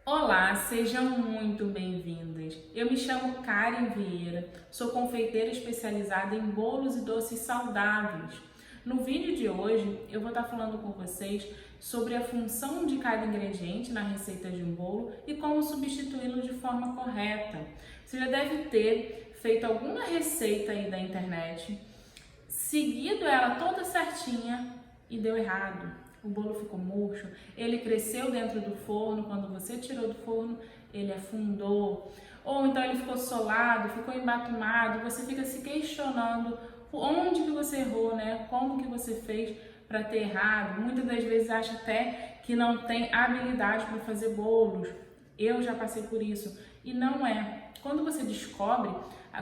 Olá, sejam muito bem-vindas. Eu me chamo Karen Vieira, sou confeiteira especializada em bolos e doces saudáveis. No vídeo de hoje, eu vou estar falando com vocês sobre a função de cada ingrediente na receita de um bolo e como substituí-lo de forma correta. Você já deve ter feito alguma receita aí da internet, seguido ela toda certinha e deu errado. O bolo ficou murcho, ele cresceu dentro do forno, quando você tirou do forno, ele afundou. Ou então ele ficou solado, ficou embatumado, você fica se questionando onde que você errou, né? Como que você fez para ter errado. Muitas das vezes acha até que não tem habilidade para fazer bolos. Eu já passei por isso e não é. Quando você descobre,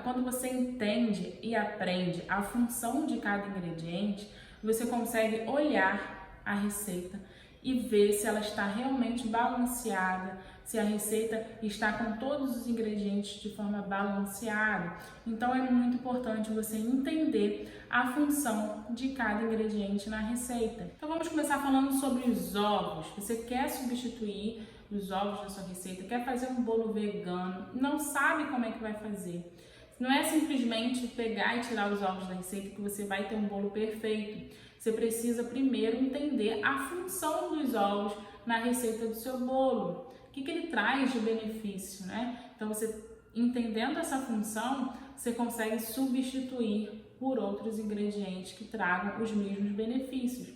quando você entende e aprende a função de cada ingrediente, você consegue olhar a receita e ver se ela está realmente balanceada, se a receita está com todos os ingredientes de forma balanceada. Então é muito importante você entender a função de cada ingrediente na receita. Então vamos começar falando sobre os ovos. Você quer substituir os ovos da sua receita, quer fazer um bolo vegano, não sabe como é que vai fazer. Não é simplesmente pegar e tirar os ovos da receita que você vai ter um bolo perfeito. Você precisa primeiro entender a função dos ovos na receita do seu bolo. O que ele traz de benefício, né? Então, você entendendo essa função, você consegue substituir por outros ingredientes que tragam os mesmos benefícios.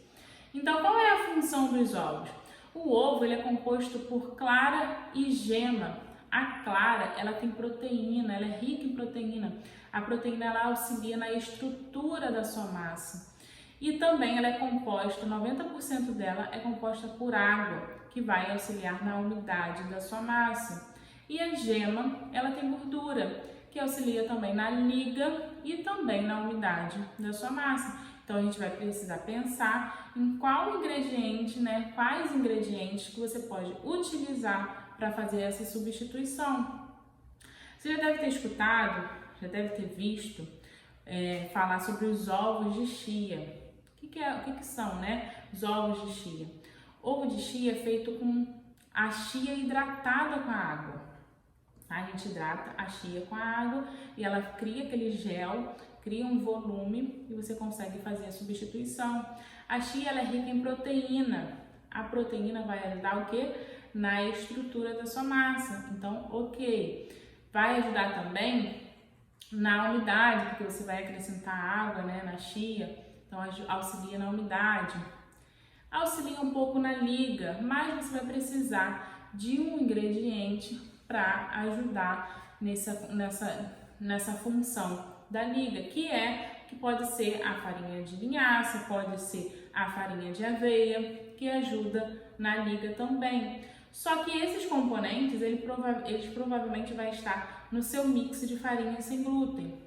Então, qual é a função dos ovos? O ovo ele é composto por clara e gema. A clara, ela tem proteína, ela é rica em proteína. A proteína ela auxilia na estrutura da sua massa. E também ela é composta, 90% dela é composta por água, que vai auxiliar na umidade da sua massa. E a gema, ela tem gordura, que auxilia também na liga e também na umidade da sua massa. Então a gente vai precisar pensar em qual ingrediente, né, quais ingredientes que você pode utilizar para fazer essa substituição. Você já deve ter escutado, já deve ter visto falar sobre os ovos de chia. O que são, né? Os ovos de chia. Ovo de chia é feito com a chia hidratada com a água. A gente hidrata a chia com a água e ela cria aquele gel, cria um volume e você consegue fazer a substituição. A chia ela é rica em proteína. A proteína vai ajudar o quê? Na estrutura da sua massa. Então, ok. Vai ajudar também na umidade, porque você vai acrescentar água, né, na chia. Então, auxilia na umidade, auxilia um pouco na liga, mas você vai precisar de um ingrediente para ajudar nessa função da liga, que pode ser a farinha de linhaça, pode ser a farinha de aveia, que ajuda na liga também. Só que esses componentes, eles provavelmente vai estar no seu mix de farinha sem glúten.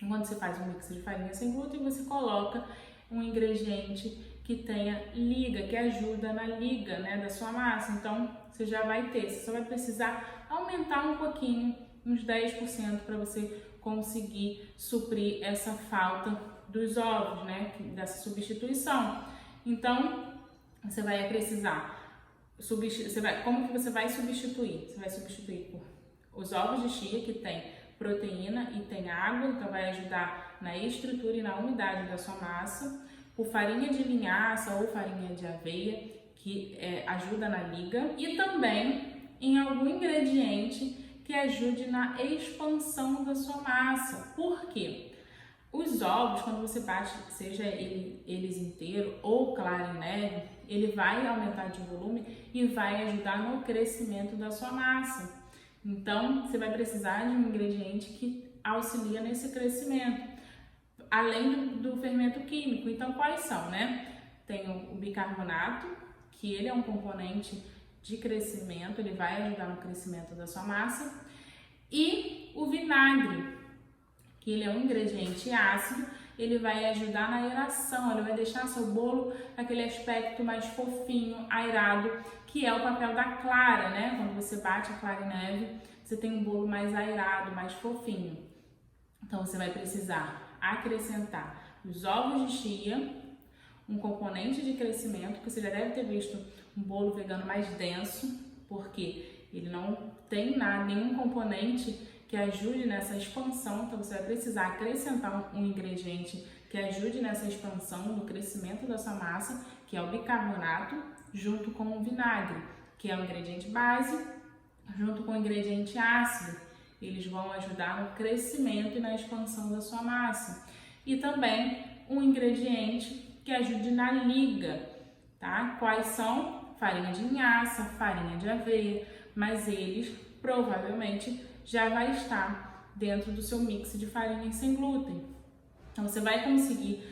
Quando você faz um mix de farinha sem glúten, você coloca um ingrediente que tenha liga, que ajuda na liga, né, da sua massa. Então, você já vai ter, você só vai precisar aumentar um pouquinho, uns 10%, para você conseguir suprir essa falta dos ovos, né, dessa substituição. Então, você vai precisar como que você vai substituir? Você vai substituir por os ovos de chia, que tem proteína e tem água, então vai ajudar na estrutura e na umidade da sua massa, por farinha de linhaça ou farinha de aveia, que ajuda na liga, e também em algum ingrediente que ajude na expansão da sua massa. Por quê? Os ovos, quando você bate, seja eles inteiros ou clara em neve, ele vai aumentar de volume e vai ajudar no crescimento da sua massa. Então, você vai precisar de um ingrediente que auxilia nesse crescimento, além do fermento químico. Então, quais são, né? Tem o bicarbonato, que ele é um componente de crescimento, ele vai ajudar no crescimento da sua massa, e o vinagre, que ele é um ingrediente ácido, ele vai ajudar na aeração, ele vai deixar seu bolo aquele aspecto mais fofinho, aerado, que é o papel da clara, né? Quando você bate a clara em neve, você tem um bolo mais aerado, mais fofinho. Então, você vai precisar acrescentar os ovos de chia, um componente de crescimento, que você já deve ter visto um bolo vegano mais denso, porque ele não tem nada, nenhum componente que ajude nessa expansão, então você vai precisar acrescentar um ingrediente que ajude nessa expansão, no crescimento da sua massa, que é o bicarbonato, junto com o vinagre, que é o ingrediente base, junto com o ingrediente ácido. Eles vão ajudar no crescimento e na expansão da sua massa. E também um ingrediente que ajude na liga, tá? Quais são? Farinha de linhaça, farinha de aveia, mas eles provavelmente já vai estar dentro do seu mix de farinhas sem glúten. Então você vai conseguir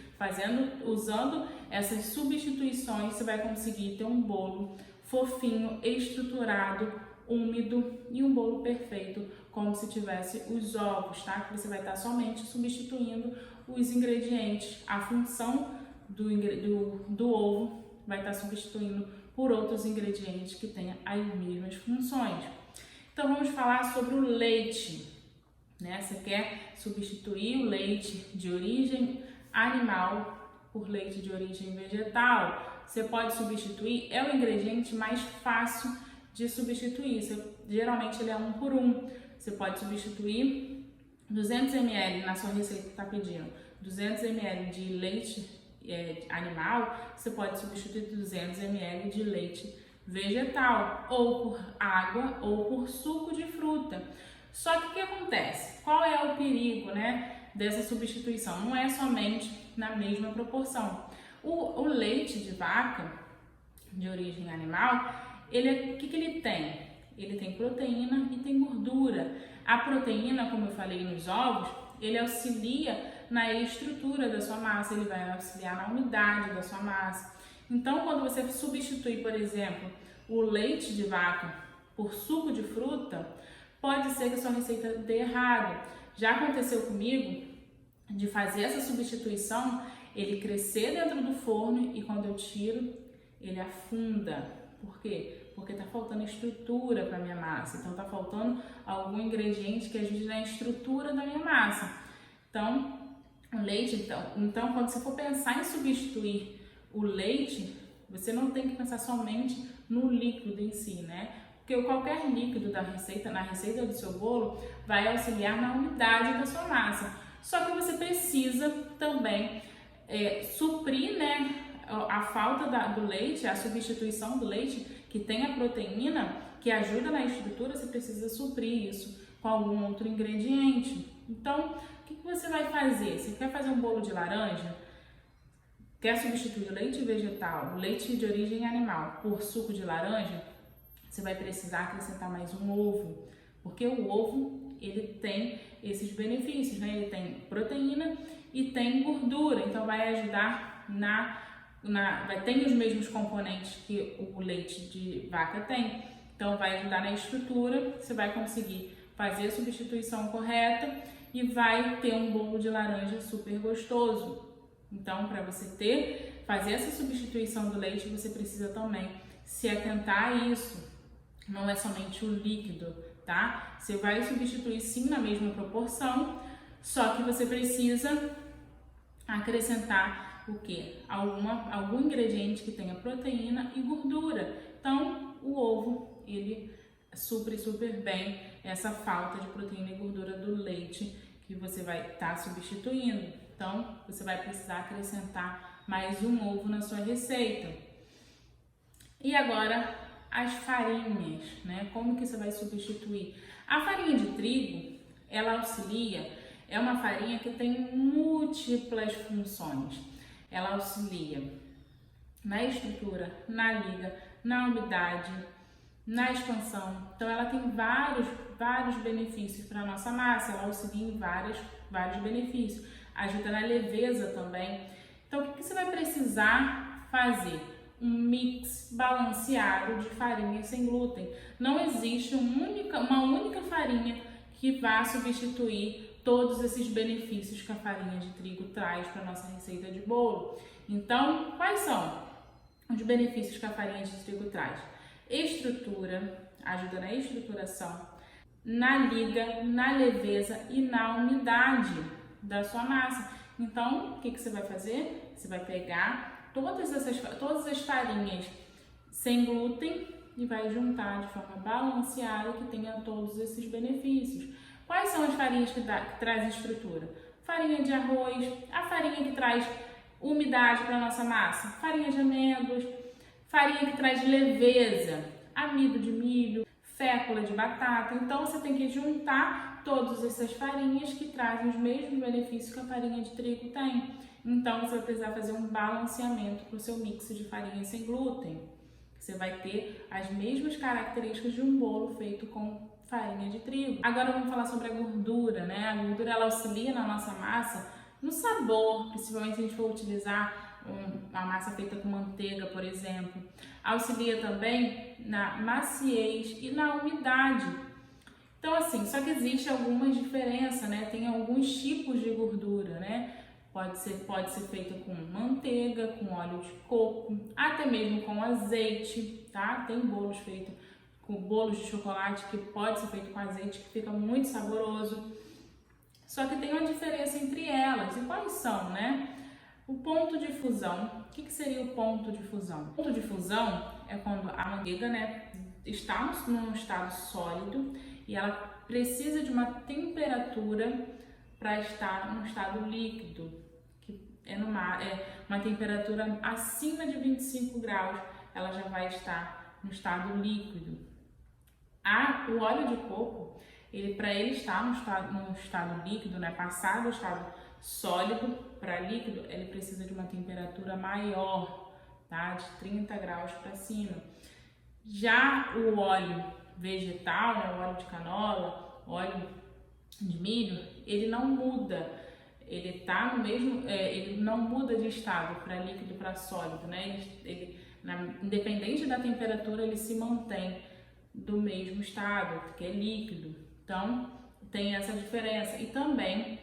usando essas substituições, você vai conseguir ter um bolo fofinho, estruturado, úmido e um bolo perfeito, como se tivesse os ovos, tá? Que você vai estar somente substituindo os ingredientes, a função do ovo vai estar substituindo por outros ingredientes que tenham as mesmas funções. Então vamos falar sobre o leite, né? Você quer substituir o leite de origem animal por leite de origem vegetal. Você pode substituir, é o ingrediente mais fácil de substituir, geralmente ele é 1 por 1. Você pode substituir 200 ml na sua receita que está pedindo, 200 ml de leite animal, você pode substituir 200 ml de leite vegetal, ou por água ou por suco de fruta. Só que o que acontece? Qual é o perigo, né, dessa substituição? Não é somente na mesma proporção. O leite de vaca de origem animal, o que ele tem? Ele tem proteína e tem gordura. A proteína, como eu falei nos ovos, ele auxilia na estrutura da sua massa, ele vai auxiliar na umidade da sua massa. Então, quando você substitui, por exemplo, o leite de vaca por suco de fruta, pode ser que a sua receita dê errado. Já aconteceu comigo de fazer essa substituição, ele crescer dentro do forno e quando eu tiro, ele afunda. Por quê? Porque está faltando estrutura para a minha massa. Então, está faltando algum ingrediente que ajude na estrutura da minha massa. Então, o leite, então, quando você for pensar em substituir o leite, você não tem que pensar somente no líquido em si, né? Porque qualquer líquido na receita do seu bolo vai auxiliar na umidade da sua massa. Só que você precisa também suprir, né, a falta do leite, a substituição do leite, que tem a proteína, que ajuda na estrutura, você precisa suprir isso com algum outro ingrediente. Então, o que você vai fazer? Você quer fazer um bolo de laranja? Quer substituir o leite vegetal, o leite de origem animal, por suco de laranja? Você vai precisar acrescentar mais um ovo, porque o ovo, ele tem esses benefícios, né? Ele tem proteína e tem gordura, então vai ajudar tem os mesmos componentes que o leite de vaca tem, então vai ajudar na estrutura, você vai conseguir fazer a substituição correta e vai ter um bolo de laranja super gostoso. Então, para você fazer essa substituição do leite, você precisa também se atentar a isso. Não é somente o líquido, tá? Você vai substituir sim na mesma proporção, só que você precisa acrescentar o quê? Algum ingrediente que tenha proteína e gordura. Então, o ovo, ele supre super bem essa falta de proteína e gordura do leite que você vai estar substituindo. Então, você vai precisar acrescentar mais um ovo na sua receita. E agora, as farinhas, né? Como que você vai substituir? A farinha de trigo, ela auxilia, é uma farinha que tem múltiplas funções. Ela auxilia na estrutura, na liga, na umidade, na expansão. Então, ela tem vários benefícios para a nossa massa, ela auxilia em vários benefícios. Ajuda na leveza também. Então, o que você vai precisar fazer? Um mix balanceado de farinhas sem glúten. Não existe uma única farinha que vá substituir todos esses benefícios que a farinha de trigo traz para a nossa receita de bolo. Então, quais são os benefícios que a farinha de trigo traz? Estrutura, ajuda na estruturação, na liga, na leveza e na umidade da sua massa. Então, o que você vai fazer? Você vai pegar todas as farinhas sem glúten e vai juntar de forma balanceada que tenha todos esses benefícios. Quais são as farinhas que trazem estrutura? Farinha de arroz, a farinha que traz umidade para a nossa massa, farinha de amêndoas, farinha que traz leveza, amido de milho, fécula de batata. Então você tem que juntar todas essas farinhas que trazem os mesmos benefícios que a farinha de trigo tem. Então você vai precisar fazer um balanceamento para o seu mix de farinha sem glúten. Você vai ter as mesmas características de um bolo feito com farinha de trigo. Agora vamos falar sobre a gordura, né? A gordura ela auxilia na nossa massa no sabor, principalmente se a gente for utilizar uma massa feita com manteiga, por exemplo. Auxilia também na maciez e na umidade. Então assim, só que existe algumas diferenças, né? Tem alguns tipos de gordura, né? Pode ser feita com manteiga, com óleo de coco, até mesmo com azeite, tá? Tem bolos feitos com bolos de chocolate que pode ser feito com azeite, que fica muito saboroso. Só que tem uma diferença entre elas. E quais são, né? O ponto de fusão. O que seria o ponto de fusão? O ponto de fusão é quando a manteiga, né, está num estado sólido e ela precisa de uma temperatura para estar no estado líquido, que é uma temperatura acima de 25 graus, ela já vai estar no estado líquido. O óleo de coco, para ele estar no estado líquido, né, passar do estado sólido para líquido, ele precisa de uma temperatura maior, tá, de 30 graus para cima. Já o óleo vegetal, né, o óleo de canola, óleo de milho, ele não muda, ele tá no mesmo, ele não muda de estado para líquido para sólido, né? Independente da temperatura, ele se mantém do mesmo estado, que é líquido. Então tem essa diferença. E também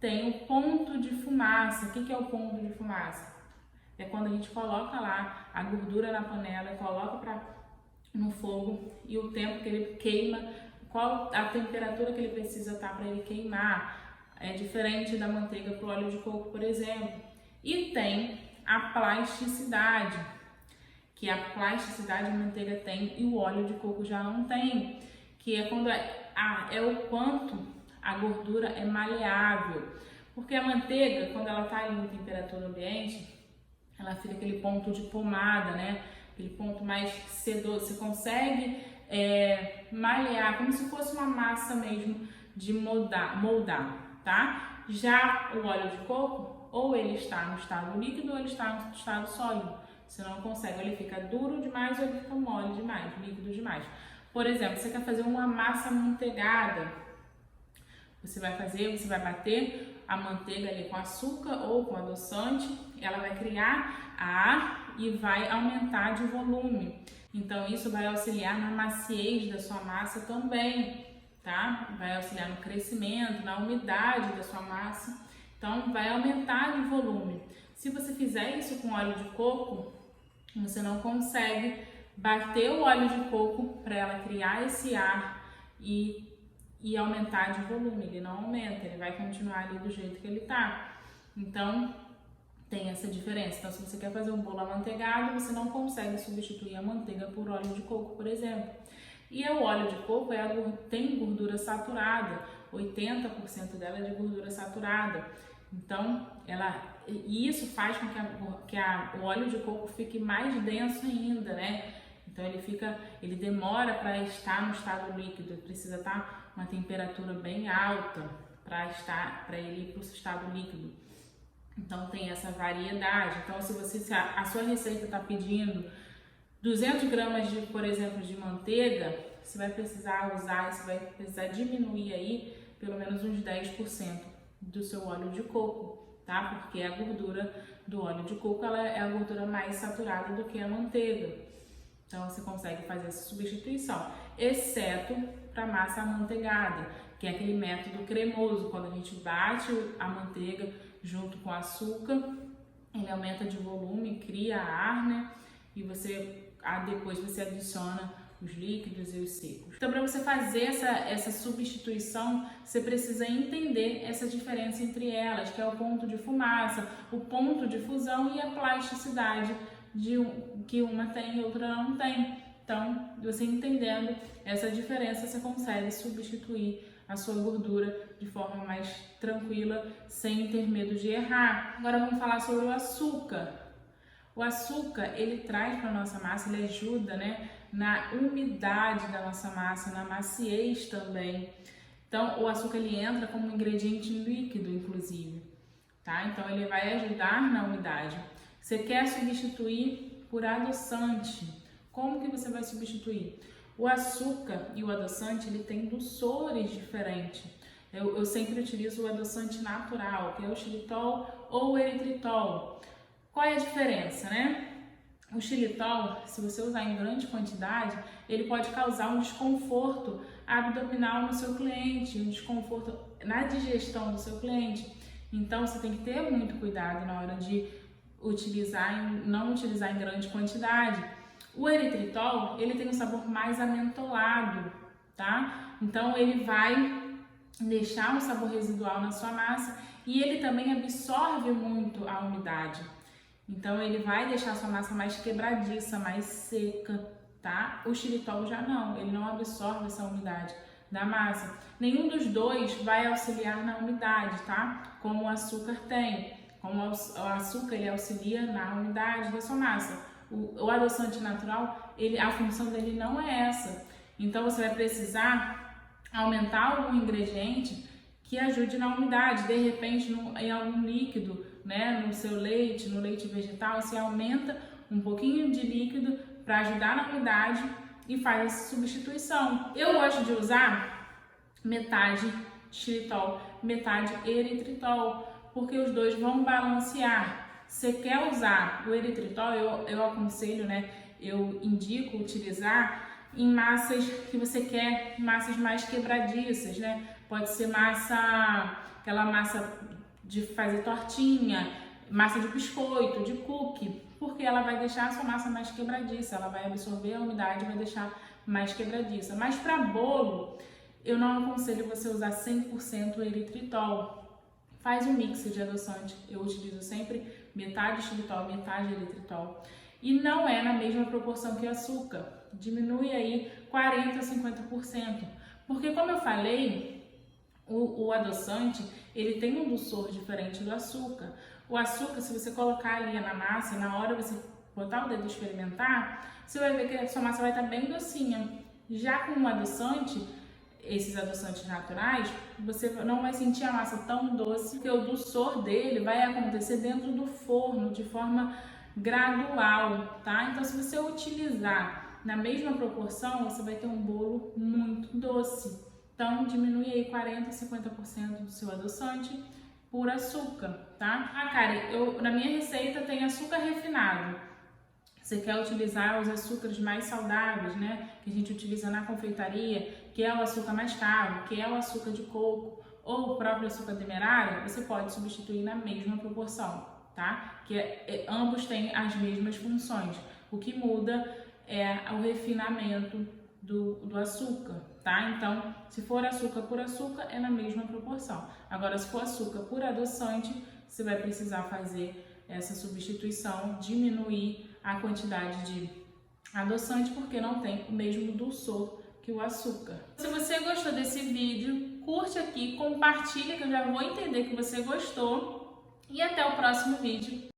tem o ponto de fumaça. O que é o ponto de fumaça? É quando a gente coloca lá a gordura na panela, coloca no fogo e o tempo que ele queima, qual a temperatura que ele precisa estar para ele queimar. É diferente da manteiga para o óleo de coco, por exemplo. E tem a plasticidade, que a plasticidade a manteiga tem e o óleo de coco já não tem, que é quando é o quanto a gordura é maleável. Porque a manteiga, quando ela está ali em temperatura ambiente, ela fica aquele ponto de pomada, né? Aquele ponto mais sedoso. Você consegue malear, como se fosse uma massa mesmo de moldar, tá? Já o óleo de coco, ou ele está no estado líquido ou ele está no estado sólido. Você não consegue, ou ele fica duro demais ou ele fica mole demais, líquido demais. Por exemplo, você quer fazer uma massa amanteigada, você vai bater a manteiga ali com açúcar ou com adoçante, ela vai criar ar e vai aumentar de volume. Então isso vai auxiliar na maciez da sua massa também, tá? Vai auxiliar no crescimento, na umidade da sua massa. Então vai aumentar de volume. Se você fizer isso com óleo de coco, você não consegue bater o óleo de coco para ela criar esse ar e aumentar de volume. Ele não aumenta, ele vai continuar ali do jeito que ele tá. Então tem essa diferença. Então se você quer fazer um bolo amanteigado, você não consegue substituir a manteiga por óleo de coco, por exemplo. E o óleo de coco tem gordura saturada, 80% dela é de gordura saturada. Então isso faz com que o óleo de coco fique mais denso ainda, né? Então ele demora para estar no estado líquido, precisa estar uma temperatura bem alta para ele ir para o estado líquido. Então tem essa variedade. Então se a sua receita está pedindo 200 gramas por exemplo, de manteiga, você vai precisar diminuir aí pelo menos uns 10% do seu óleo de coco, tá? Porque a gordura do óleo de coco ela é a gordura mais saturada do que a manteiga. Então você consegue fazer essa substituição, exceto para massa amanteigada, que é aquele método cremoso, quando a gente bate a manteiga junto com o açúcar, ele aumenta de volume, cria ar, né? E depois você adiciona os líquidos e os secos. Então, para você fazer essa substituição, você precisa entender essa diferença entre elas, que é o ponto de fumaça, o ponto de fusão e a plasticidade que uma tem e outra não tem, Então, você entendendo essa diferença, você consegue substituir a sua gordura de forma mais tranquila, sem ter medo de errar. Agora vamos falar sobre o açúcar. O açúcar, ele traz para a nossa massa, ele ajuda, né, na umidade da nossa massa, na maciez também. Então, o açúcar, ele entra como um ingrediente líquido, inclusive, tá? Então, ele vai ajudar na umidade. Você quer substituir por adoçante. Como que você vai substituir? O açúcar e o adoçante, ele tem doçores diferentes. Eu sempre utilizo o adoçante natural, que é o xilitol ou o eritritol. Qual é a diferença, né? O xilitol, se você usar em grande quantidade, ele pode causar um desconforto abdominal no seu cliente, um desconforto na digestão do seu cliente. Então, você tem que ter muito cuidado na hora de não utilizar em grande quantidade. O eritritol, ele tem um sabor mais amentolado, tá? Então, ele vai deixar um sabor residual na sua massa e ele também absorve muito a umidade. Então, ele vai deixar a sua massa mais quebradiça, mais seca, tá? O xilitol já não, ele não absorve essa umidade da massa. Nenhum dos dois vai auxiliar na umidade, tá? Como o açúcar tem. Como o açúcar, ele auxilia na umidade da sua massa. O adoçante natural, a função dele não é essa. Então, você vai precisar aumentar algum ingrediente que ajude na umidade. De repente, em algum líquido, né, no seu leite, no leite vegetal, você aumenta um pouquinho de líquido para ajudar na umidade e faz essa substituição. Eu gosto de usar metade xilitol, metade eritritol, porque os dois vão balancear. Você quer usar o eritritol, eu aconselho, né, eu indico utilizar em massas que você quer, massas mais quebradiças, né? Pode ser aquela massa de fazer tortinha, massa de biscoito, de cookie, porque ela vai deixar a sua massa mais quebradiça, ela vai absorver a umidade e vai deixar mais quebradiça. Mas para bolo, eu não aconselho você usar 100% eritritol. Faz um mix de adoçante, eu utilizo sempre metade xilitol, metade eritritol. E não é na mesma proporção que açúcar, diminui aí 40% a 50%. Porque como eu falei, o adoçante, ele tem um doçor diferente do açúcar. O açúcar, se você colocar ali na massa, na hora você botar o dedo e experimentar, você vai ver que a sua massa vai estar bem docinha. Já com o adoçante, esses adoçantes naturais, você não vai sentir a massa tão doce, porque o doçor dele vai acontecer dentro do forno, de forma gradual, tá? Então, se você utilizar na mesma proporção, você vai ter um bolo muito doce. Então, diminui aí 40% a 50% do seu adoçante por açúcar, tá? Ah, Karen, na minha receita tem açúcar refinado. Você quer utilizar os açúcares mais saudáveis, né? Que a gente utiliza na confeitaria, que é o açúcar mais caro, que é o açúcar de coco ou o próprio açúcar demerara, você pode substituir na mesma proporção, tá? Que ambos têm as mesmas funções. O que muda é o refinamento do açúcar, tá? Então, se for açúcar por açúcar, é na mesma proporção. Agora, se for açúcar por adoçante, você vai precisar fazer essa substituição, diminuir a quantidade de adoçante, porque não tem o mesmo doçor que o açúcar. Se você gostou desse vídeo, curte aqui, compartilha, que eu já vou entender que você gostou. E até o próximo vídeo.